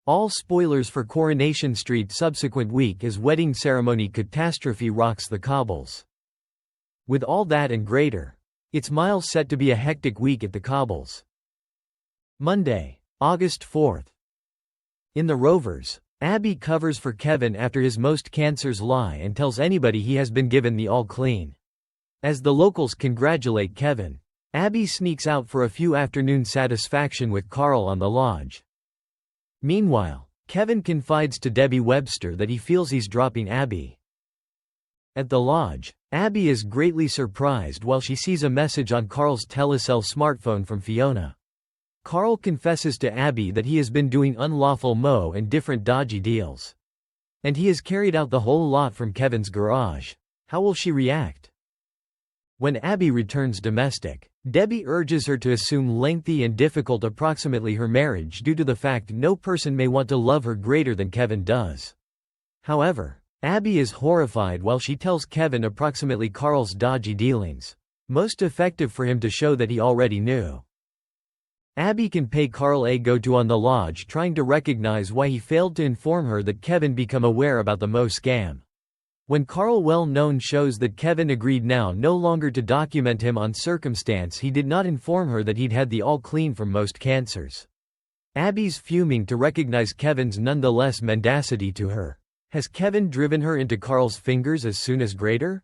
All spoilers for Coronation Street subsequent week as wedding ceremony catastrophe rocks the cobbles. With all that and greater, it's miles set to be a hectic week at the cobbles. Monday, August 4th. In the Rovers, Abby covers for Kevin after his most cancers lie and tells anybody he has been given the all clean. As the locals congratulate Kevin, Abby sneaks out for a few afternoon satisfaction with Carl on the lodge. Meanwhile, Kevin confides to Debbie Webster that he feels he's dropping Abby. At the lodge, Abby is greatly surprised while she sees a message on Carl's telecell smartphone from Fiona. Carl confesses to Abby that he has been doing unlawful mo and different dodgy deals. And he has carried out the whole lot from Kevin's garage. How will she react? When Abby returns domestic, Debbie urges her to assume lengthy and difficult approximately her marriage due to the fact no person may want to love her greater than Kevin does. However, Abby is horrified while she tells Kevin approximately Carl's dodgy dealings, most effective for him to show that he already knew. Abby can pay Carl a go-to on the lodge trying to recognize why he failed to inform her that Kevin become aware about the Mo scam. When Carl well-known shows that Kevin agreed now no longer to document him on circumstance he did not inform her that he'd had the all clean from most cancers. Abby's fuming to recognize Kevin's nonetheless mendacity to her. Has Kevin driven her into Carl's fingers as soon as greater?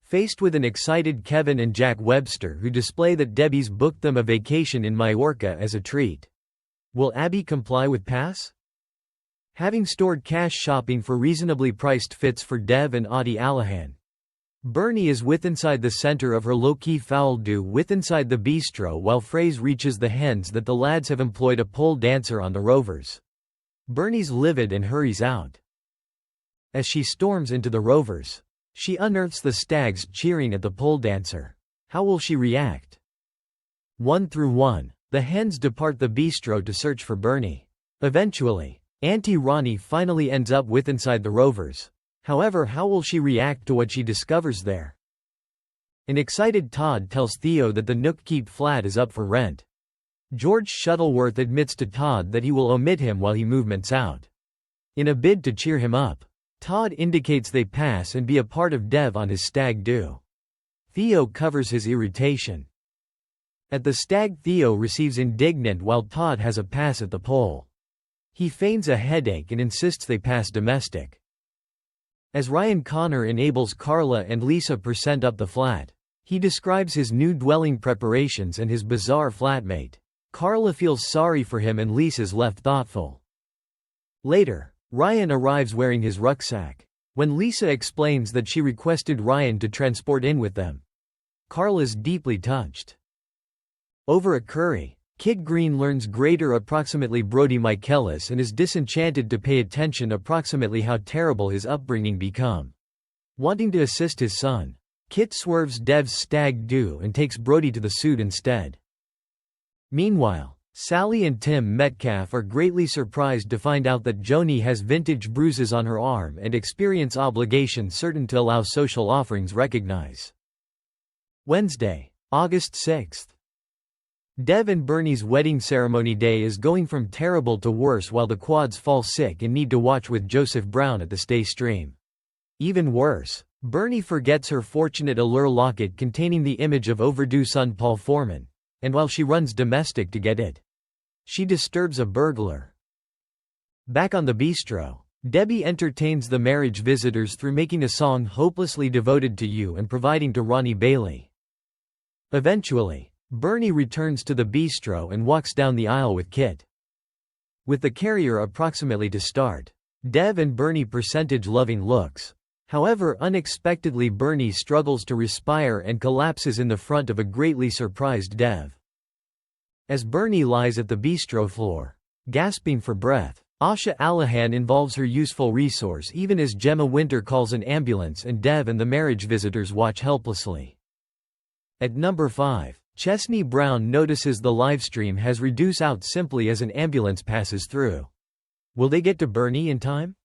Faced with an excited Kevin and Jack Webster who display that Debbie's booked them a vacation in Majorca as a treat. Will Abby comply with pass? Having stored cash shopping for reasonably priced fits for Dev and Audie Allahan. Bernie is with inside the center of her low-key foul do with inside the bistro while Fraze reaches the hens that the lads have employed a pole dancer on the Rovers. Bernie's livid and hurries out. As she storms into the Rovers, she unearths the stags cheering at the pole dancer. How will she react? 1-1, the hens depart the bistro to search for Bernie. Eventually, Auntie Ronnie finally ends up with inside the Rovers. However, how will she react to what she discovers there? An excited Todd tells Theo that the Nook Keep flat is up for rent. George Shuttleworth admits to Todd that he will omit him while he movements out. In a bid to cheer him up, Todd indicates they pass and be a part of Dev on his stag do. Theo covers his irritation. At the stag, Theo receives indignant while Todd has a pass at the pole. He feigns a headache and insists they pass domestic. As Ryan Connor enables Carla and Lisa % up the flat, he describes his new dwelling preparations and his bizarre flatmate. Carla feels sorry for him and Lisa's left thoughtful. Later, Ryan arrives wearing his rucksack. When Lisa explains that she requested Ryan to transport in with them, Carla's deeply touched. Over at Corrie, Kid Green learns greater approximately Brody Michaelis and is disenchanted to pay attention approximately how terrible his upbringing become. Wanting to assist his son, Kit swerves Dev's stag do and takes Brody to the suit instead. Meanwhile, Sally and Tim Metcalf are greatly surprised to find out that Joni has vintage bruises on her arm and experience obligation certain to allow social offerings recognize. Wednesday, August 6th. Dev and Bernie's wedding ceremony day is going from terrible to worse while the quads fall sick and need to watch with Joseph Brown at the stay stream. Even worse, Bernie forgets her fortunate allure locket containing the image of overdue son Paul Foreman, and while she runs domestic to get it, she disturbs a burglar. Back on the bistro, Debbie entertains the marriage visitors through making a song hopelessly devoted to you and providing to Ronnie Bailey. Eventually, Bernie returns to the bistro and walks down the aisle with Kit. With the carrier approximately to start, Dev and Bernie percentage-loving looks. However, unexpectedly Bernie struggles to respire and collapses in the front of a greatly surprised Dev. As Bernie lies at the bistro floor, gasping for breath, Asha Allahan involves her useful resource even as Gemma Winter calls an ambulance and Dev and the marriage visitors watch helplessly. At number 5, Chesney Brown notices the livestream has reduced out simply as an ambulance passes through. Will they get to Bernie in time?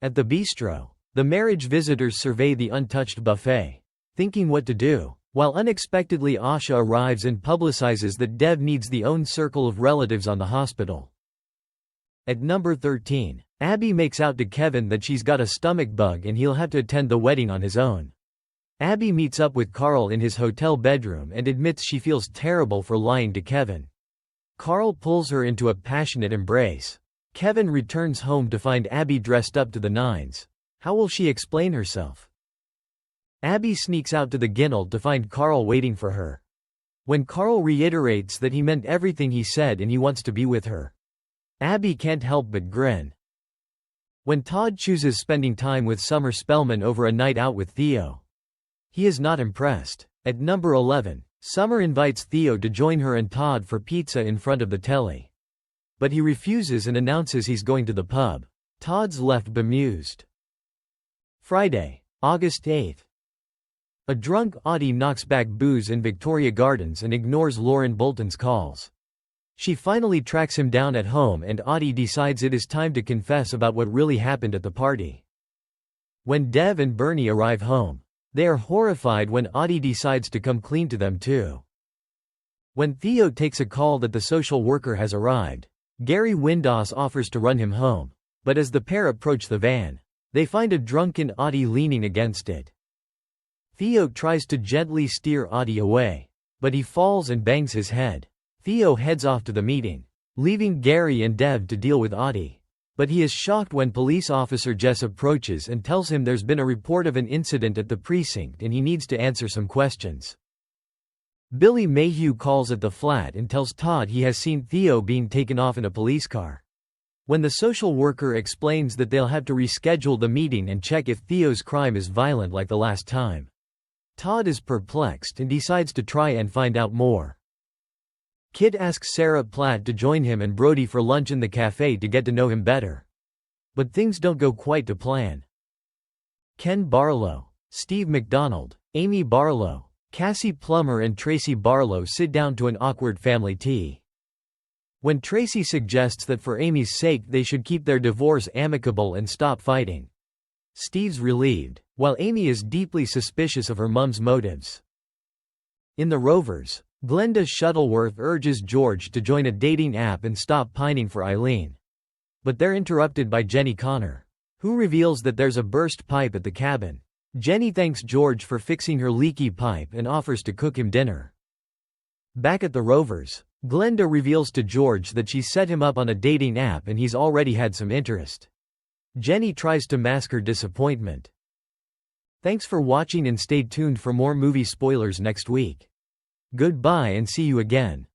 At the bistro, the marriage visitors survey the untouched buffet, thinking what to do, while unexpectedly Asha arrives and publicizes that Dev needs the own circle of relatives on the hospital. At number 13, Abby makes out to Kevin that she's got a stomach bug and he'll have to attend the wedding on his own. Abby meets up with Carl in his hotel bedroom and admits she feels terrible for lying to Kevin. Carl pulls her into a passionate embrace. Kevin returns home to find Abby dressed up to the nines. How will she explain herself? Abby sneaks out to the Ginnel to find Carl waiting for her. When Carl reiterates that he meant everything he said and he wants to be with her, Abby can't help but grin. When Todd chooses spending time with Summer Spellman over a night out with Theo, he is not impressed. At number 11, Summer invites Theo to join her and Todd for pizza in front of the telly. But he refuses and announces he's going to the pub. Todd's left bemused. Friday, August 8th. A drunk Audie knocks back booze in Victoria Gardens and ignores Lauren Bolton's calls. She finally tracks him down at home and Audie decides it is time to confess about what really happened at the party. When Dev and Bernie arrive home, they are horrified when Audie decides to come clean to them too. When Theo takes a call that the social worker has arrived, Gary Windass offers to run him home, but as the pair approach the van, they find a drunken Audie leaning against it. Theo tries to gently steer Audie away, but he falls and bangs his head. Theo heads off to the meeting, leaving Gary and Dev to deal with Audie. But he is shocked when police officer Jess approaches and tells him there's been a report of an incident at the precinct and he needs to answer some questions. Billy Mayhew calls at the flat and tells Todd he has seen Theo being taken off in a police car. When the social worker explains that they'll have to reschedule the meeting and check if Theo's crime is violent like the last time, Todd is perplexed and decides to try and find out more. Kid asks Sarah Platt to join him and Brody for lunch in the cafe to get to know him better. But things don't go quite to plan. Ken Barlow, Steve McDonald, Amy Barlow, Cassie Plummer and Tracy Barlow sit down to an awkward family tea. When Tracy suggests that for Amy's sake they should keep their divorce amicable and stop fighting, Steve's relieved, while Amy is deeply suspicious of her mum's motives. In The Rovers, Glenda Shuttleworth urges George to join a dating app and stop pining for Eileen. But they're interrupted by Jenny Connor, who reveals that there's a burst pipe at the cabin. Jenny thanks George for fixing her leaky pipe and offers to cook him dinner. Back at the Rovers, Glenda reveals to George that she set him up on a dating app and he's already had some interest. Jenny tries to mask her disappointment. Thanks for watching and stay tuned for more movie spoilers next week. Goodbye and see you again.